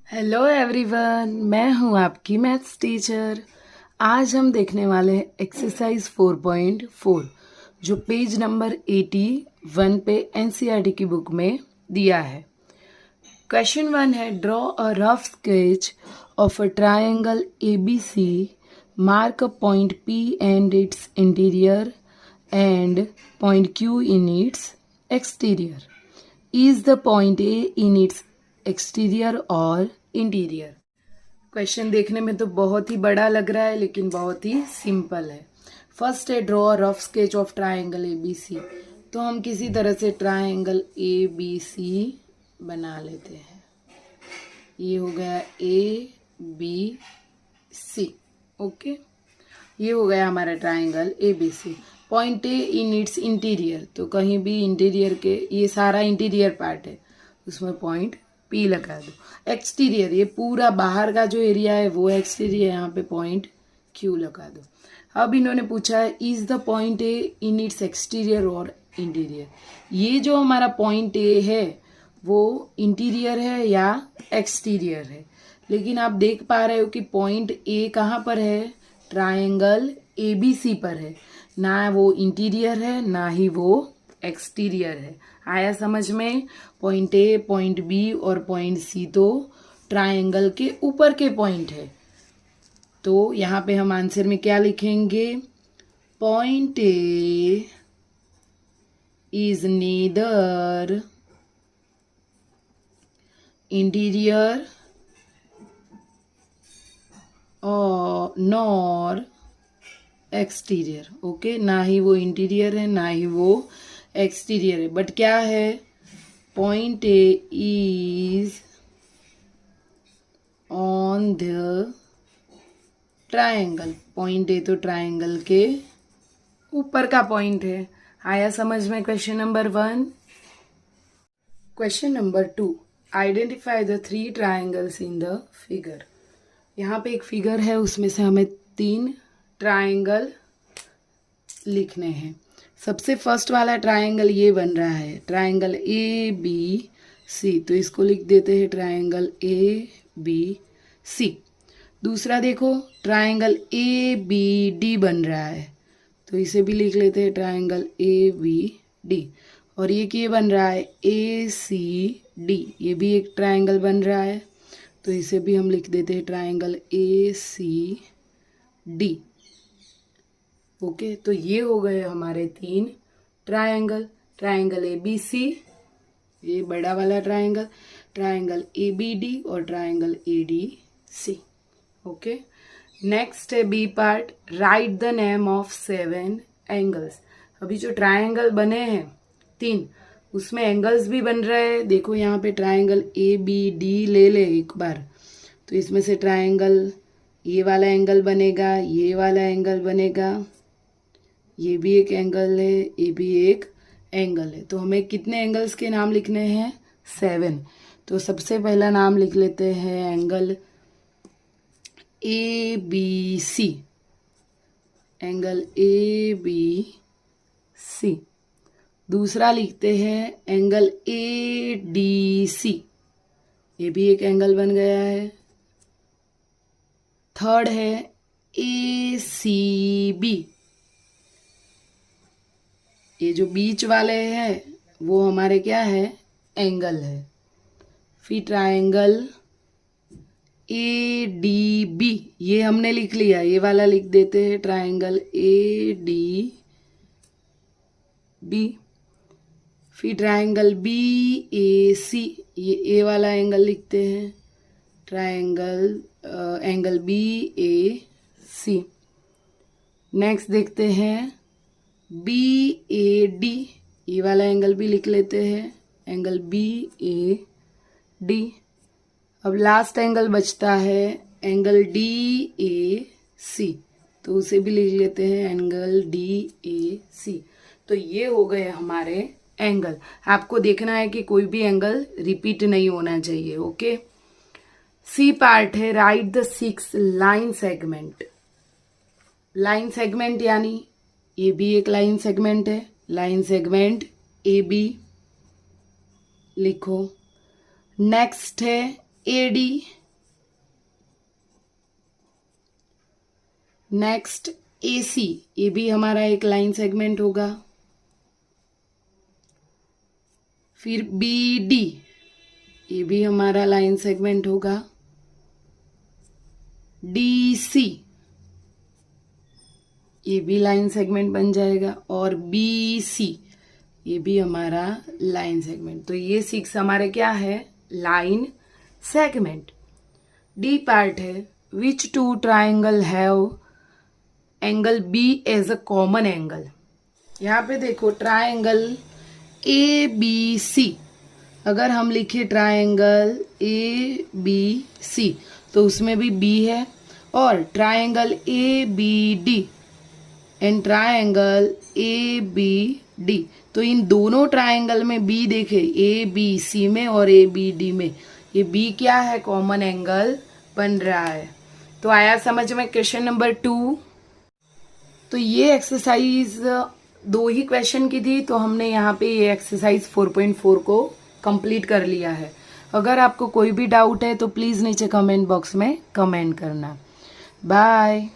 Hello everyone, मैं हूं आपकी मैथ्स टीचर। आज हम देखने वाले हैं एक्सरसाइज 4.4 जो पेज नंबर 81 पे एनसीईआरटी की बुक में दिया है। क्वेश्चन 1 है, draw a rough sketch of a triangle ABC, mark a point P and it's interior and point Q in its exterior. Is the point A in its exterior और interior. Question देखने में तो बहुत ही बड़ा लग रहा है लेकिन बहुत ही सिंपल है। फर्स्ट है, draw rough sketch of triangle ABC। तो हम किसी तरह से ट्रायंगल ABC बना लेते हैं। ये हो गया ABC। ओके, ये हो गया हमारा triangle ABC। Point A in its interior, तो कहीं भी इंटीरियर के, ये सारा इंटीरियर पार्ट है, उसमें पॉइंट P लगा दो। एक्सटीरियर, ये पूरा बाहर का जो एरिया है वो एक्सटीरियर, यहाँ पे पॉइंट Q लगा दो। अब इन्होंने पूछा है, is the point A in its exterior और इंटीरियर। ये जो हमारा पॉइंट A है वो इंटीरियर है या एक्सटीरियर है। लेकिन आप देख पा रहे हो कि पॉइंट A कहाँ पर है, ट्रायंगल ABC पर है। ना वो इंटीरियर है ना ही वो एक्सटीरियर है। आया समझ में? पॉइंट A, पॉइंट B और पॉइंट C तो ट्रायंगल के ऊपर के पॉइंट है। तो यहाँ पे हम आंसर में क्या लिखेंगे? Point A is neither interior और नॉर एक्सटीरियर। ओके, ना ही वो इंटीरियर है ना ही वो एक्सटीरियर है, बट क्या है, point A is on the triangle. Point A तो ट्रायंगल के ऊपर का पॉइंट है। आया समझ में question number 1। Question number 2, identify the 3 triangles in the figure. यहाँ पे एक फिगर है, उसमें से हमें 3 ट्रायंगल लिखने हैं। सबसे फर्स्ट वाला ट्रायंगल ये बन रहा है, ट्रायंगल ABC, तो इसको लिख देते हैं ट्रायंगल ABC। दूसरा देखो, ट्रायंगल ABD बन रहा है, तो इसे भी लिख लेते हैं ट्रायंगल ABD। और ये क्या बन रहा है, ACD, ये भी एक ट्रायंगल बन रहा है, तो इसे भी हम लिख देते हैं ट्रायंगल ACD। ओके, तो ये हो गए हमारे 3 ट्रायंगल। ट्रायंगल ABC, ये बड़ा वाला ट्रायंगल, ट्रायंगल ABD और ट्रायंगल ADC। ओके, नेक्स्ट है B part, write the name of 7 angles. अभी जो ट्रायंगल बने हैं 3, उसमें एंगल्स भी बन रहे हैं। देखो यहाँ पे ट्रायंगल ABD ले ले एक बार, तो इसमें से ट्रायंगल, ये वाला एंगल बनेगा, ये वाला एंगल बनेगा, ये भी एक एंगल है, ये भी एक एंगल है। तो हमें कितने एंगल्स के नाम लिखने हैं? 7। तो सबसे पहला नाम लिख लेते हैं एंगल ABC, एंगल ABC। दूसरा लिखते हैं एंगल ADC, ये भी एक एंगल बन गया है। थर्ड है ACB, ये जो बीच वाले हैं वो हमारे क्या है, एंगल है। फिर ट्रायंगल ADB, ये हमने लिख लिया, ये वाला लिख देते हैं ट्रायंगल ADB। फिर ट्रायंगल BAC, ये ए वाला एंगल लिखते हैं, ट्रायंगल एंगल BAC। नेक्स्ट देखते हैं BAD, ये वाला एंगल भी लिख लेते हैं, एंगल BAD। अब लास्ट एंगल बचता है एंगल DAC, तो उसे भी लिख लेते हैं एंगल DAC। तो ये हो गए हमारे एंगल। आपको देखना है कि कोई भी एंगल रिपीट नहीं होना चाहिए। ओके, सी पार्ट है, right the 6 line segment. Line segment यानी ये भी एक लाइन सेगमेंट है, लाइन सेगमेंट AB लिखो। नेक्स्ट है AD, नेक्स्ट AC, ये भी हमारा एक लाइन सेगमेंट होगा। फिर BD, ये भी हमारा लाइन सेगमेंट होगा। DC, ये भी लाइन सेगमेंट बन जाएगा। और BC, ये भी हमारा लाइन सेगमेंट। तो ये 6 हमारे क्या है, लाइन सेगमेंट। D पार्ट है, which two triangle have angle B as a common angle. यहाँ पे देखो ट्राइंगल ABC, अगर हम लिखे ट्राइंगल ABC तो उसमें भी B है, और triangle ABD and triangle ABD, तो इन दोनों ट्राइंगल में B देखे, ABC में और ABD में, ये B क्या है, कॉमन एंगल बन रहा है। तो आया समझ में क्वेश्चन नंबर 2। तो ये एक्सरसाइज 2 ही क्वेश्चन की थी, तो हमने यहाँ पे ये एक्सरसाइज 4.4 को कंप्लीट कर लिया है। अगर आपको कोई भी डाउट है तो प्लीज़ नीचे कमेंट बॉक्स में कमेंट करना। बाय।